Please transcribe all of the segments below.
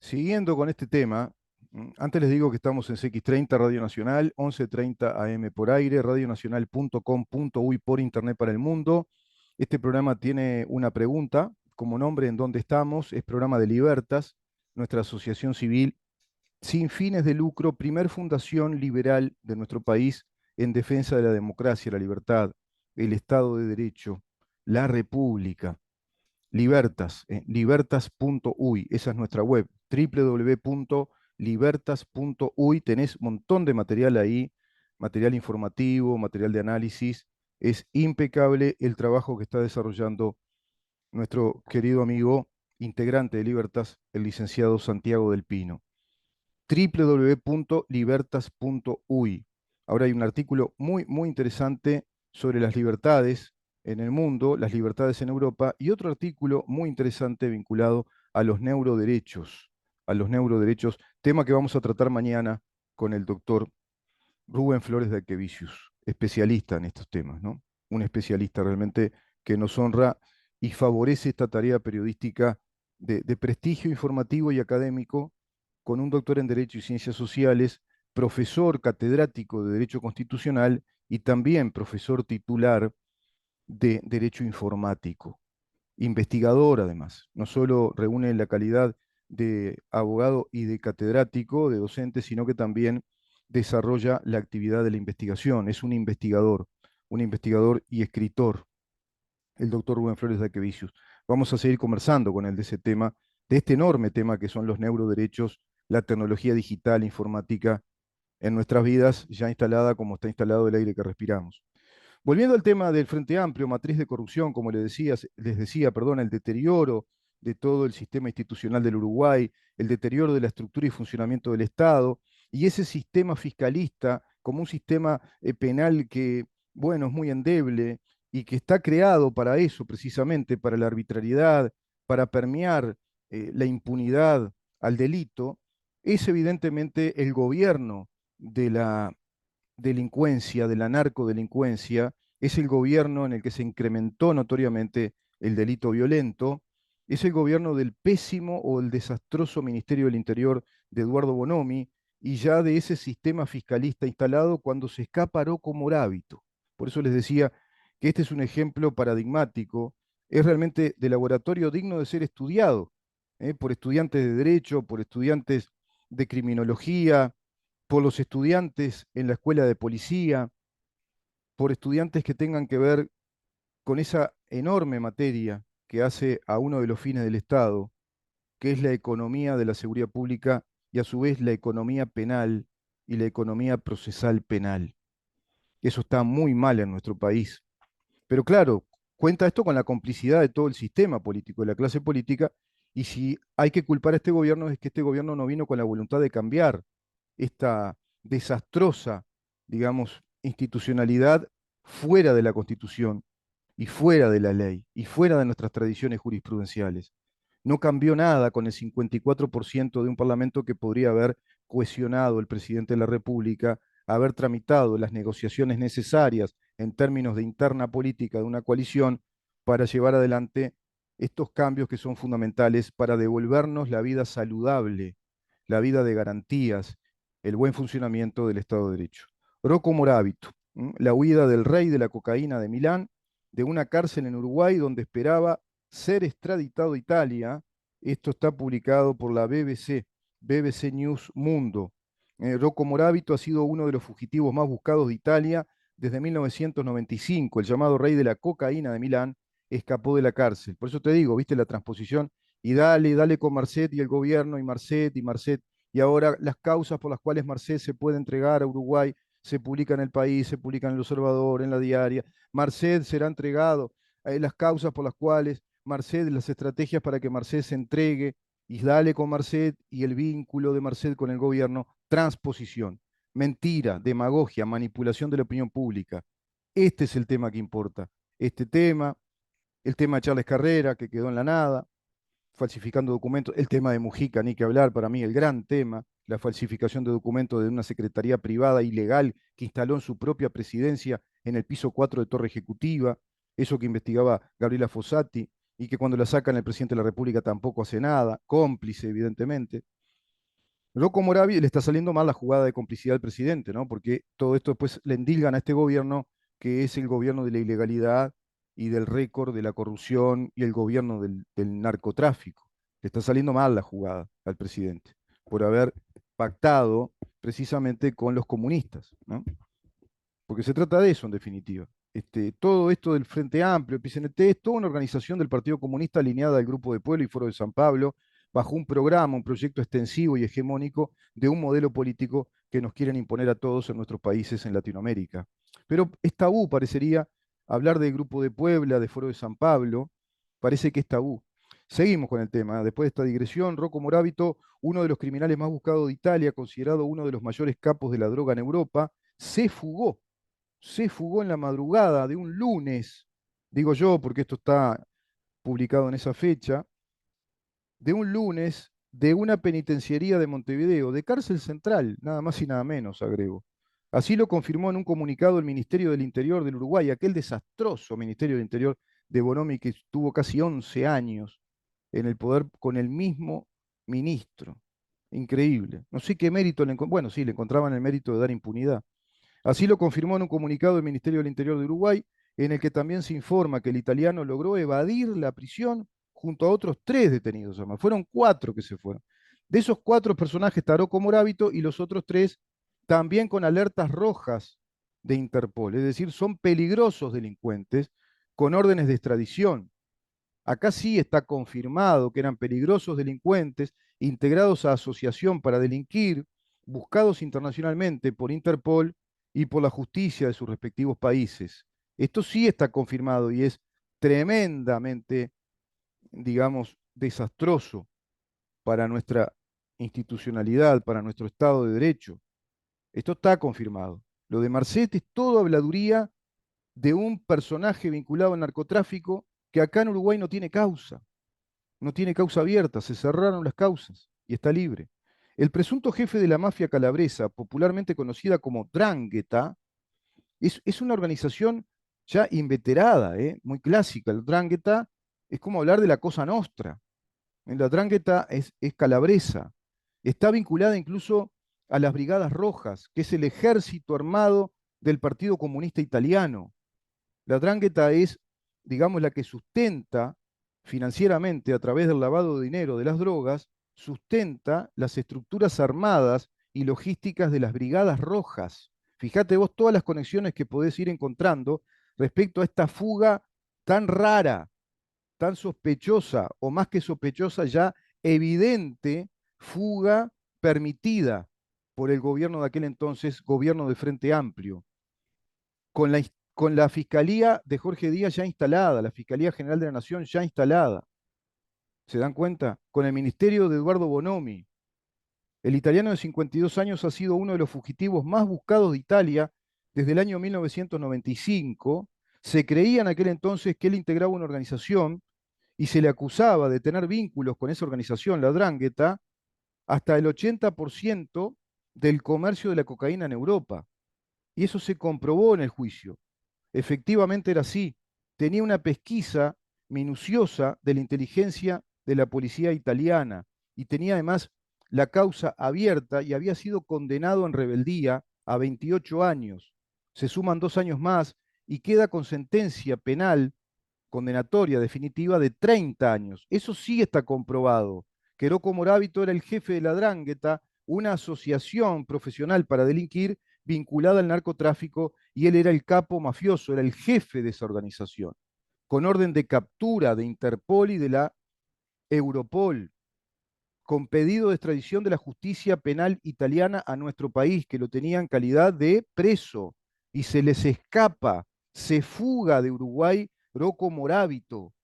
Siguiendo con este tema, antes les digo que estamos en CX30 Radio Nacional, 11:30 AM por aire, radionacional.com.uy por internet para el mundo. Este programa tiene una pregunta, como nombre en dónde estamos, es programa de Libertas, nuestra asociación civil sin fines de lucro, primer fundación liberal de nuestro país en defensa de la democracia, la libertad, el Estado de Derecho, la República. Libertas, libertas.uy, esa es nuestra web, www.libertas.uy, tenés un montón de material ahí, material informativo, material de análisis, es impecable el trabajo que está desarrollando nuestro querido amigo integrante de Libertas, el licenciado Santiago del Pino. www.libertas.uy. Ahora hay un artículo muy interesante sobre las libertades en el mundo, las libertades en Europa, y otro artículo muy interesante vinculado a los neuroderechos, tema que vamos a tratar mañana con el doctor Rubén Flores de Aquevicius, especialista en estos temas, ¿no? Un especialista realmente que nos honra y favorece esta tarea periodística de prestigio informativo y académico, con un doctor en Derecho y Ciencias Sociales, profesor catedrático de Derecho Constitucional y también profesor titular de Derecho Informático. Investigador además, no solo reúne la calidad de abogado y de catedrático, de docente, sino que también desarrolla la actividad de la investigación. Es un investigador y escritor, el doctor Rubén Flores de Aquevicius. Vamos a seguir conversando con él de ese tema, de este enorme tema que son los neuroderechos, la tecnología digital, informática en nuestras vidas, ya instalada como está instalado el aire que respiramos. Volviendo al tema del Frente Amplio, matriz de corrupción, como les decía, perdón, el deterioro de todo el sistema institucional del Uruguay, el deterioro de la estructura y funcionamiento del Estado, y ese sistema fiscalista como un sistema penal que, bueno, es muy endeble y que está creado para eso, precisamente, para la arbitrariedad, para permear la impunidad al delito, es evidentemente el gobierno de la delincuencia, de la narcodelincuencia, es el gobierno en el que se incrementó notoriamente el delito violento, es el gobierno del pésimo o el desastroso Ministerio del Interior de Eduardo Bonomi y ya de ese sistema fiscalista instalado cuando se escaparó como hábito. Por eso les decía que este es un ejemplo paradigmático, es realmente de laboratorio digno de ser estudiado por estudiantes de derecho, por estudiantes de criminología, por los estudiantes en la escuela de policía, por estudiantes que tengan que ver con esa enorme materia que hace a uno de los fines del Estado, que es la economía de la seguridad pública y a su vez la economía penal y la economía procesal penal. Eso está muy mal en nuestro país. Pero claro, cuenta esto con la complicidad de todo el sistema político, de la clase política, y si hay que culpar a este gobierno es que este gobierno no vino con la voluntad de cambiar esta desastrosa, digamos, institucionalidad fuera de la Constitución y fuera de la ley y fuera de nuestras tradiciones jurisprudenciales. No cambió nada con el 54% de un Parlamento que podría haber cohesionado el presidente de la República, haber tramitado las negociaciones necesarias en términos de interna política de una coalición para llevar adelante estos cambios que son fundamentales para devolvernos la vida saludable, la vida de garantías, el buen funcionamiento del Estado de Derecho. Rocco Moravito, la huida del rey de la cocaína de Milán, de una cárcel en Uruguay donde esperaba ser extraditado a Italia. Esto está publicado por la BBC, BBC News Mundo. Rocco Moravito ha sido uno de los fugitivos más buscados de Italia desde 1995. El llamado rey de la cocaína de Milán escapó de la cárcel. Por eso te digo, viste la transposición, y dale con Marcet y el gobierno, y Marcet, y ahora las causas por las cuales Marcet se puede entregar a Uruguay se publican en El País, se publican en El Observador, en La Diaria. Marcet será entregado, las causas por las cuales Marcet, las estrategias para que Marcet se entregue, y dale con Marcet y el vínculo de Marcet con el gobierno, transposición, mentira, demagogia, manipulación de la opinión pública. Este es el tema que importa. Este tema, el tema de Charles Carrera, que quedó en la nada, falsificando documentos, el tema de Mujica, ni que hablar, para mí el gran tema, la falsificación de documentos de una secretaría privada ilegal que instaló en su propia presidencia en el piso 4 de Torre Ejecutiva, eso que investigaba Gabriela Fossati, y que cuando la sacan el presidente de la República tampoco hace nada, cómplice evidentemente. Rocco Moravi le está saliendo mal la jugada de complicidad al presidente, ¿no? Porque todo esto después le endilgan a este gobierno que es el gobierno de la ilegalidad y del récord de la corrupción y el gobierno del narcotráfico. Le está saliendo mal la jugada al presidente por haber pactado precisamente con los comunistas, ¿no? Porque se trata de eso en definitiva. Todo esto del Frente Amplio, el PCNT, es toda una organización del Partido Comunista alineada al Grupo de Pueblo y Foro de San Pablo, bajo un programa, un proyecto extensivo y hegemónico de un modelo político que nos quieren imponer a todos en nuestros países en Latinoamérica. Pero es tabú, parecería, hablar del Grupo de Puebla, de Foro de San Pablo, parece que es tabú. Seguimos con el tema. Después de esta digresión, Rocco Moravito, uno de los criminales más buscados de Italia, considerado uno de los mayores capos de la droga en Europa, se fugó en la madrugada de un lunes, digo yo porque esto está publicado en esa fecha, de un lunes de una penitenciaría de Montevideo, de cárcel central, nada más y nada menos, agrego. Así lo confirmó en un comunicado el Ministerio del Interior del Uruguay, aquel desastroso Ministerio del Interior de Bonomi que estuvo casi 11 años en el poder con el mismo ministro. Increíble. No sé qué mérito le encontraban. Bueno, sí, le encontraban el mérito de dar impunidad. Así lo confirmó en un comunicado el Ministerio del Interior de Uruguay, en el que también se informa que el italiano logró evadir la prisión junto a otros 3 detenidos. Además. Fueron 4 que se fueron. De esos 4 personajes está Rocco Moravito y los otros 3 también con alertas rojas de Interpol. Es decir, son peligrosos delincuentes con órdenes de extradición. Acá sí está confirmado que eran peligrosos delincuentes integrados a asociación para delinquir, buscados internacionalmente por Interpol y por la justicia de sus respectivos países. Esto sí está confirmado y es tremendamente, digamos, desastroso para nuestra institucionalidad, para nuestro Estado de Derecho. Esto está confirmado. Lo de Marcet es todo habladuría de un personaje vinculado al narcotráfico que acá en Uruguay no tiene causa. No tiene causa abierta, se cerraron las causas y está libre. El presunto jefe de la mafia calabresa, popularmente conocida como Drangheta, es una organización ya inveterada, muy clásica. El Drangheta es como hablar de la Cosa Nostra. La Drangheta es calabresa. Está vinculada incluso a las Brigadas Rojas, que es el ejército armado del Partido Comunista Italiano. La 'Ndrangheta es, digamos, la que sustenta financieramente, a través del lavado de dinero de las drogas, sustenta las estructuras armadas y logísticas de las brigadas rojas. Fíjate vos todas las conexiones que podés ir encontrando respecto a esta fuga tan rara, tan sospechosa, o más que sospechosa, ya evidente fuga permitida por el gobierno de aquel entonces, gobierno de Frente Amplio con con la Fiscalía de Jorge Díaz ya instalada, la Fiscalía General de la Nación ya instalada. ¿Se dan cuenta? Con el Ministerio de Eduardo Bonomi. El italiano de 52 años ha sido uno de los fugitivos más buscados de Italia desde el año 1995. Se creía en aquel entonces que él integraba una organización y se le acusaba de tener vínculos con esa organización, la 'Ndrangheta, hasta el 80% del comercio de la cocaína en Europa. Y eso se comprobó en el juicio. Efectivamente era así. Tenía una pesquisa minuciosa de la inteligencia de la policía italiana y tenía además la causa abierta y había sido condenado en rebeldía a 28 años. Se suman 2 años más y queda con sentencia penal condenatoria definitiva de 30 años. Eso sí está comprobado. Que Rocco Moravito era el jefe de la 'Ndrangheta, una asociación profesional para delinquir vinculada al narcotráfico, y él era el capo mafioso, era el jefe de esa organización, con orden de captura de Interpol y de la Europol, con pedido de extradición de la justicia penal italiana a nuestro país, que lo tenía en calidad de preso, y se les escapa, se fuga de Uruguay Rocco Moravito,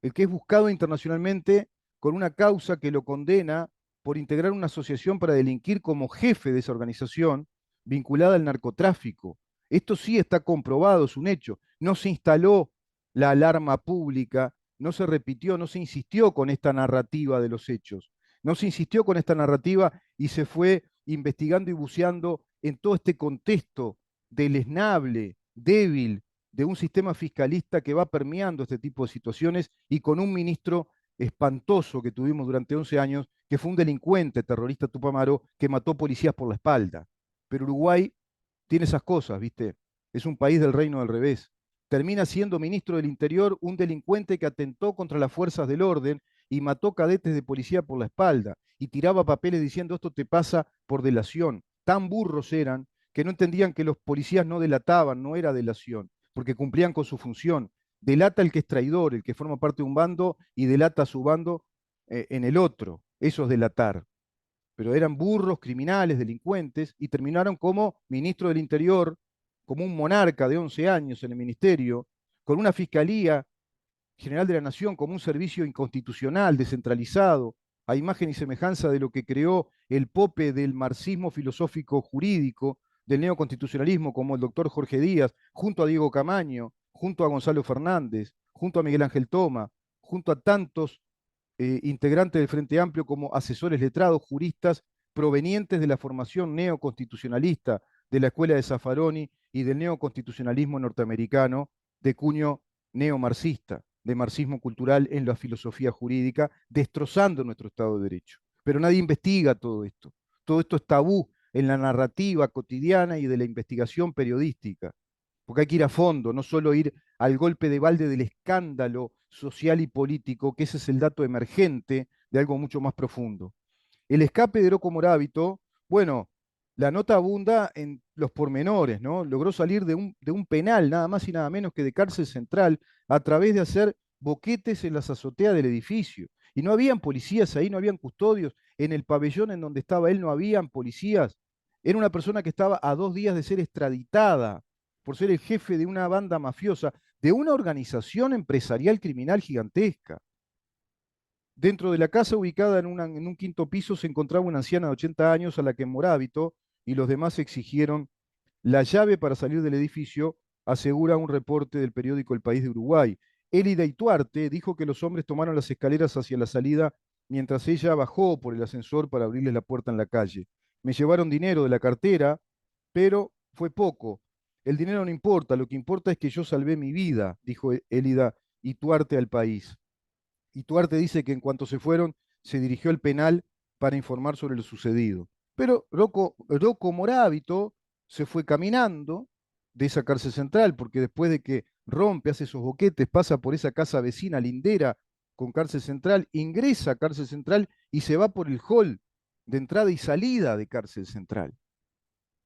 el que es buscado internacionalmente con una causa que lo condena por integrar una asociación para delinquir como jefe de esa organización vinculada al narcotráfico. Esto sí está comprobado, es un hecho. No se instaló la alarma pública, no se repitió, no se insistió con esta narrativa de los hechos. No se insistió con esta narrativa y se fue investigando y buceando en todo este contexto deleznable, débil, de un sistema fiscalista que va permeando este tipo de situaciones y con un ministro espantoso que tuvimos durante 11 años, que fue un delincuente terrorista tupamaro que mató policías por la espalda. Pero Uruguay tiene esas cosas, ¿viste? Es un país del reino del revés. Termina siendo ministro del Interior un delincuente que atentó contra las fuerzas del orden y mató cadetes de policía por la espalda y tiraba papeles diciendo esto te pasa por delación. Tan burros eran que no entendían que los policías no delataban, no era delación, porque cumplían con su función. Delata el que es traidor, el que forma parte de un bando y delata a su bando en el otro. Eso es delatar. Pero eran burros, criminales, delincuentes, y terminaron como ministro del Interior, como un monarca de 11 años en el ministerio, con una fiscalía general de la Nación como un servicio inconstitucional, descentralizado, a imagen y semejanza de lo que creó el pope del marxismo filosófico jurídico, del neoconstitucionalismo, como el doctor Jorge Díaz, junto a Diego Camaño, junto a Gonzalo Fernández, junto a Miguel Ángel Toma, junto a tantos integrantes del Frente Amplio como asesores letrados, juristas provenientes de la formación neoconstitucionalista de la escuela de Zaffaroni y del neoconstitucionalismo norteamericano de cuño neomarxista, de marxismo cultural en la filosofía jurídica, destrozando nuestro Estado de Derecho. Pero nadie investiga todo esto. Todo esto es tabú en la narrativa cotidiana y de la investigación periodística, porque hay que ir a fondo, no solo ir al golpe de balde del escándalo social y político, que ese es el dato emergente de algo mucho más profundo. El escape de Rocco Moravito, bueno, la nota abunda en los pormenores, ¿no? Logró salir de un penal, nada más y nada menos que de cárcel central, a través de hacer boquetes en las azoteas del edificio. Y no habían policías ahí, no habían custodios. En el pabellón en donde estaba él no habían policías. Era una persona que estaba a 2 días de ser extraditada por ser el jefe de una banda mafiosa, de una organización empresarial criminal gigantesca. Dentro de la casa, ubicada en un quinto piso, se encontraba una anciana de 80 años a la que Morábito y los demás exigieron la llave para salir del edificio, asegura un reporte del periódico El País de Uruguay. Élida Ituarte dijo que los hombres tomaron las escaleras hacia la salida mientras ella bajó por el ascensor para abrirles la puerta en la calle. Me llevaron dinero de la cartera, pero fue poco. El dinero no importa, lo que importa es que yo salvé mi vida, dijo Élida Ituarte al País. Y Tuarte dice que en cuanto se fueron, se dirigió al penal para informar sobre lo sucedido. Pero Rocco Morábito se fue caminando de esa cárcel central, porque después de que rompe, hace esos boquetes, pasa por esa casa vecina lindera con cárcel central, ingresa a cárcel central y se va por el hall de entrada y salida de cárcel central.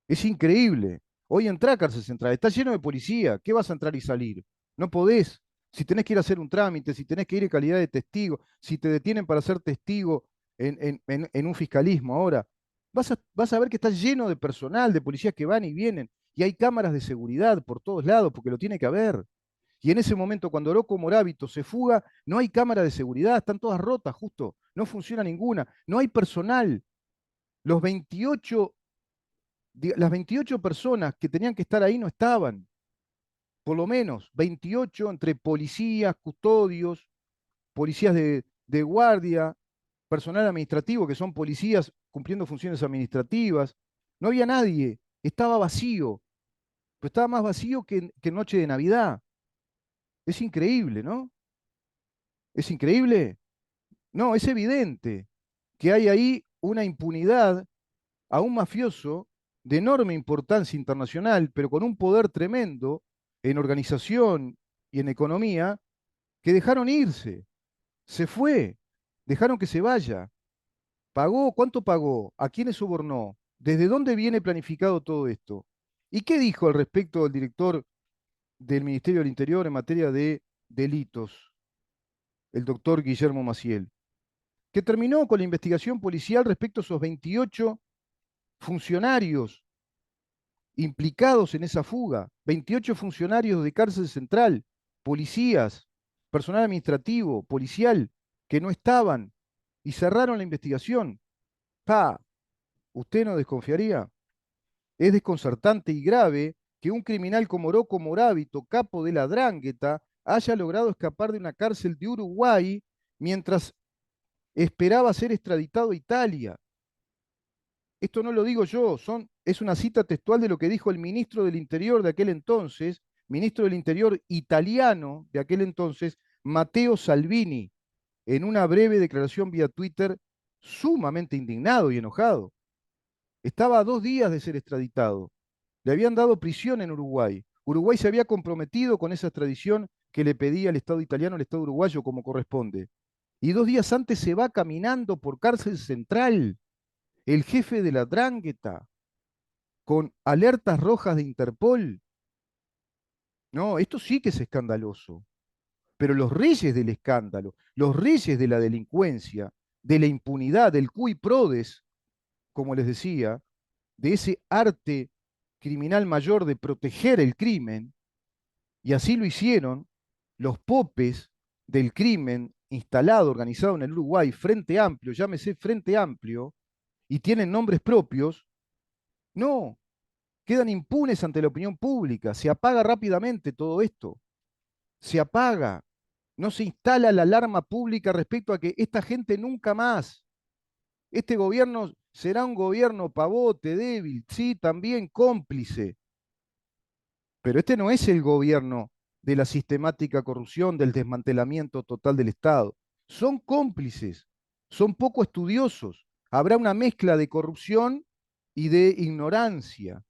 Es increíble. Hoy entra a cárcel central, está lleno de policía. ¿Qué vas a entrar y salir? No podés. Si tenés que ir a hacer un trámite, si tenés que ir en calidad de testigo, si te detienen para ser testigo en un fiscalismo ahora, vas a ver que está lleno de personal, de policías que van y vienen. Y hay cámaras de seguridad por todos lados, porque lo tiene que haber. Y en ese momento, cuando Oroco Morábito se fuga, no hay cámara de seguridad, están todas rotas, justo. No funciona ninguna. No hay personal. Los 28 las 28 personas que tenían que estar ahí no estaban, por lo menos 28 entre policías, custodios, policías de guardia, personal administrativo, que son policías cumpliendo funciones administrativas. No había nadie, estaba vacío, pero estaba más vacío que noche de Navidad. Es increíble, ¿no? ¿Es increíble? No, es evidente que hay ahí una impunidad a un mafioso de enorme importancia internacional, pero con un poder tremendo en organización y en economía, que dejaron irse, se fue, dejaron que se vaya. ¿Pagó? ¿Cuánto pagó? ¿A quiénes sobornó? ¿Desde dónde viene planificado todo esto? ¿Y qué dijo al respecto el director del Ministerio del Interior en materia de delitos, el doctor Guillermo Maciel? Que terminó con la investigación policial respecto a esos 28 funcionarios implicados en esa fuga, 28 funcionarios de cárcel central, policías, personal administrativo, policial, que no estaban y cerraron la investigación. Pa, ¿usted no desconfiaría? Es desconcertante y grave que un criminal como Rocco Morábito, capo de la Drangheta, haya logrado escapar de una cárcel de Uruguay mientras esperaba ser extraditado a Italia. Esto no lo digo yo, es una cita textual de lo que dijo el ministro del Interior de aquel entonces, ministro del Interior italiano de aquel entonces, Matteo Salvini, en una breve declaración vía Twitter, sumamente indignado y enojado. Estaba a 2 días de ser extraditado. Le habían dado prisión en Uruguay. Uruguay se había comprometido con esa extradición que le pedía el Estado italiano al Estado uruguayo como corresponde. Y 2 días antes se va caminando por cárcel central, el jefe de la Drangheta, con alertas rojas de Interpol. No, esto sí que es escandaloso. Pero los reyes del escándalo, los reyes de la delincuencia, de la impunidad, del cui prodest, como les decía, de ese arte criminal mayor de proteger el crimen, y así lo hicieron los popes del crimen instalado, organizado en el Uruguay, Frente Amplio, llámese Frente Amplio, y tienen nombres propios, no, quedan impunes ante la opinión pública, se apaga rápidamente todo esto, se apaga, no se instala la alarma pública respecto a que esta gente nunca más, este gobierno será un gobierno pavote, débil, sí, también cómplice, pero este no es el gobierno de la sistemática corrupción, del desmantelamiento total del Estado. Son cómplices, son poco estudiosos. Habrá una mezcla de corrupción y de ignorancia.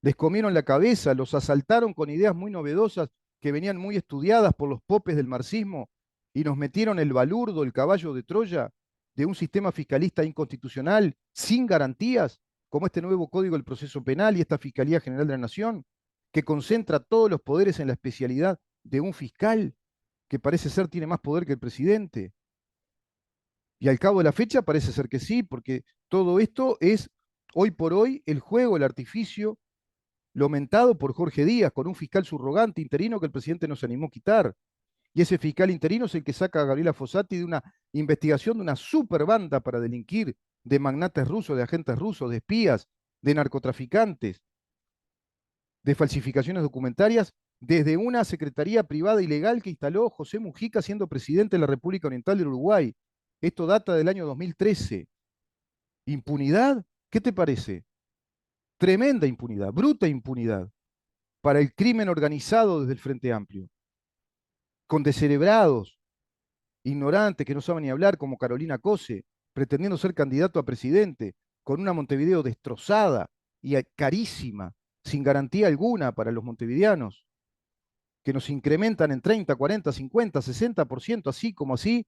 Les comieron la cabeza, los asaltaron con ideas muy novedosas que venían muy estudiadas por los popes del marxismo y nos metieron el balurdo, el caballo de Troya de un sistema fiscalista inconstitucional sin garantías, como este nuevo Código del Proceso Penal y esta Fiscalía General de la Nación, que concentra todos los poderes en la especialidad de un fiscal que parece ser tiene más poder que el presidente. Y al cabo de la fecha parece ser que sí, porque todo esto es hoy por hoy el juego, el artificio, lo mentado por Jorge Díaz, con un fiscal subrogante interino que el presidente no se animó a quitar. Y ese fiscal interino es el que saca a Gabriela Fossati de una investigación de una super banda para delinquir, de magnates rusos, de agentes rusos, de espías, de narcotraficantes, de falsificaciones documentarias, desde una secretaría privada ilegal que instaló José Mujica siendo presidente de la República Oriental del Uruguay. Esto data del año 2013. ¿Impunidad? ¿Qué te parece? Tremenda impunidad, bruta impunidad para el crimen organizado desde el Frente Amplio, con descerebrados, ignorantes que no saben ni hablar, como Carolina Cose, pretendiendo ser candidato a presidente, con una Montevideo destrozada y carísima, sin garantía alguna para los montevideanos, que nos incrementan en 30, 40, 50, 60%, así como así,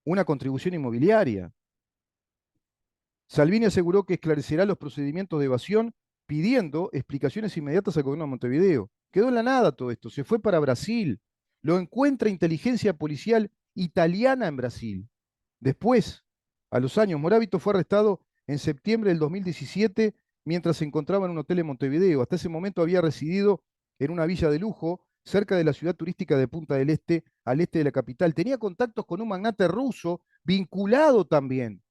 una contribución inmobiliaria. Salvini aseguró que esclarecerá los procedimientos de evasión pidiendo explicaciones inmediatas al gobierno de Montevideo. Quedó en la nada todo esto, se fue para Brasil. Lo encuentra inteligencia policial italiana en Brasil. Después, a los años, Morábito fue arrestado en septiembre del 2017 mientras se encontraba en un hotel en Montevideo. Hasta ese momento había residido en una villa de lujo cerca de la ciudad turística de Punta del Este, al este de la capital. Tenía contactos con un magnate ruso vinculado también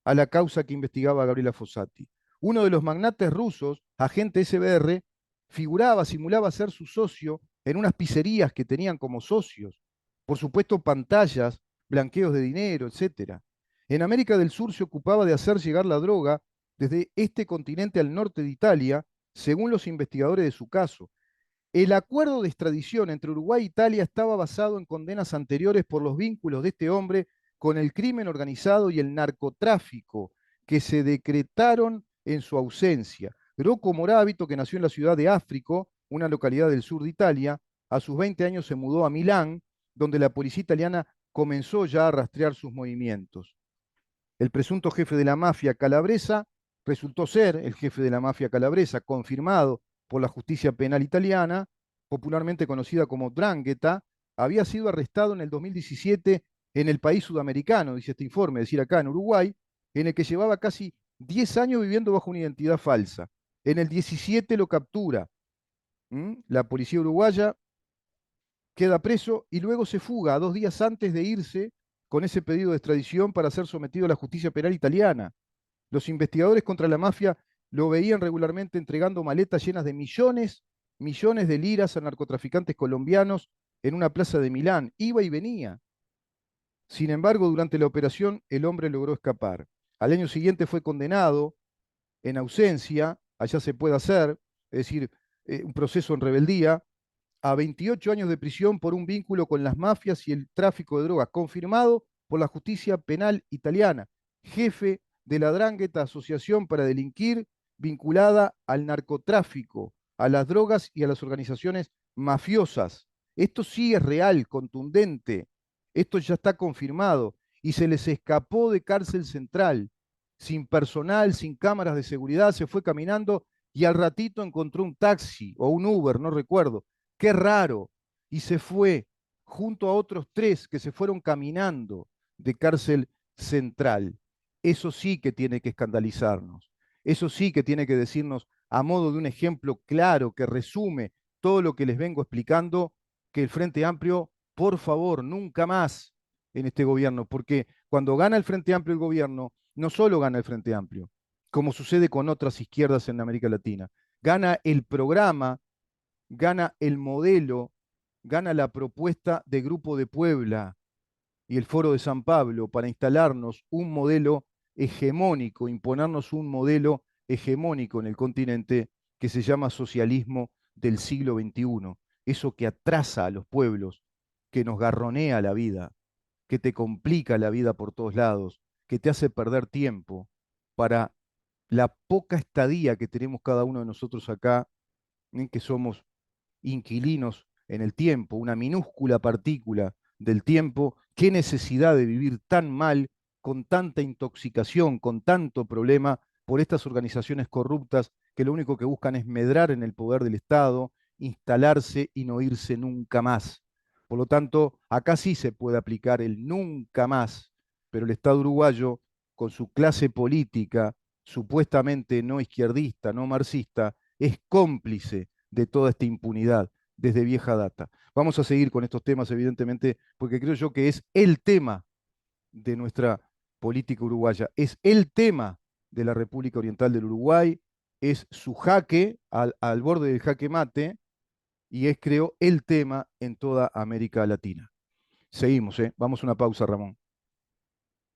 a la causa que investigaba a Gabriela Fossati. Uno de los magnates rusos, agente SBR, figuraba, simulaba ser su socio en unas pizzerías que tenían como socios. Por supuesto, pantallas, blanqueos de dinero, etcétera. En América del Sur se ocupaba de hacer llegar la droga desde este continente al norte de Italia, según los investigadores de su caso. El acuerdo de extradición entre Uruguay e Italia estaba basado en condenas anteriores por los vínculos de este hombre con el crimen organizado y el narcotráfico que se decretaron en su ausencia. Rocco Morábito, que nació en la ciudad de Áfrico, una localidad del sur de Italia, a sus 20 años se mudó a Milán, donde la policía italiana comenzó ya a rastrear sus movimientos. El presunto jefe de la mafia calabresa resultó ser el jefe de la mafia calabresa, confirmado por la justicia penal italiana, popularmente conocida como 'Ndrangheta, había sido arrestado en el 2017 en el país sudamericano, dice este informe, es decir, acá en Uruguay, en el que llevaba casi 10 años viviendo bajo una identidad falsa. En el 17 lo captura la policía uruguaya, queda preso y luego se fuga 2 días antes de irse con ese pedido de extradición para ser sometido a la justicia penal italiana. Los investigadores contra la mafia lo veían regularmente entregando maletas llenas de millones, millones de liras a narcotraficantes colombianos en una plaza de Milán. Iba y venía. Sin embargo, durante la operación, el hombre logró escapar. Al año siguiente fue condenado en ausencia, allá se puede hacer, es decir, un proceso en rebeldía, a 28 años de prisión por un vínculo con las mafias y el tráfico de drogas, confirmado por la justicia penal italiana, jefe de la Drangheta, asociación para delinquir vinculada al narcotráfico, a las drogas y a las organizaciones mafiosas. Esto sí es real, contundente, esto ya está confirmado y se les escapó de cárcel central, sin personal, sin cámaras de seguridad, se fue caminando y al ratito encontró un taxi o un Uber, no recuerdo. Qué raro. Y se fue junto a otros 3 que se fueron caminando de cárcel central. Eso sí que tiene que escandalizarnos. Eso sí que tiene que decirnos, a modo de un ejemplo claro que resume todo lo que les vengo explicando, que el Frente Amplio, por favor, nunca más en este gobierno, porque cuando gana el Frente Amplio el gobierno, no solo gana el Frente Amplio, como sucede con otras izquierdas en América Latina, gana el programa, gana el modelo, gana la propuesta de Grupo de Puebla y el Foro de San Pablo para instalarnos un modelo hegemónico, imponernos un modelo hegemónico en el continente que se llama socialismo del siglo XXI. Eso que atrasa a los pueblos, que nos garronea la vida, que te complica la vida por todos lados, que te hace perder tiempo para la poca estadía que tenemos cada uno de nosotros acá, en que somos inquilinos en el tiempo, una minúscula partícula del tiempo. Qué necesidad de vivir tan mal, con tanta intoxicación, con tanto problema por estas organizaciones corruptas que lo único que buscan es medrar en el poder del Estado, instalarse y no irse nunca más. Por lo tanto, acá sí se puede aplicar el nunca más, pero el Estado uruguayo, con su clase política, supuestamente no izquierdista, no marxista, es cómplice de toda esta impunidad desde vieja data. Vamos a seguir con estos temas, evidentemente, porque creo yo que es el tema de nuestra política uruguaya, es el tema de la República Oriental del Uruguay, es su jaque al borde del jaque mate y es, creo, el tema en toda América Latina. Seguimos, ¿eh? Vamos a una pausa, Ramón.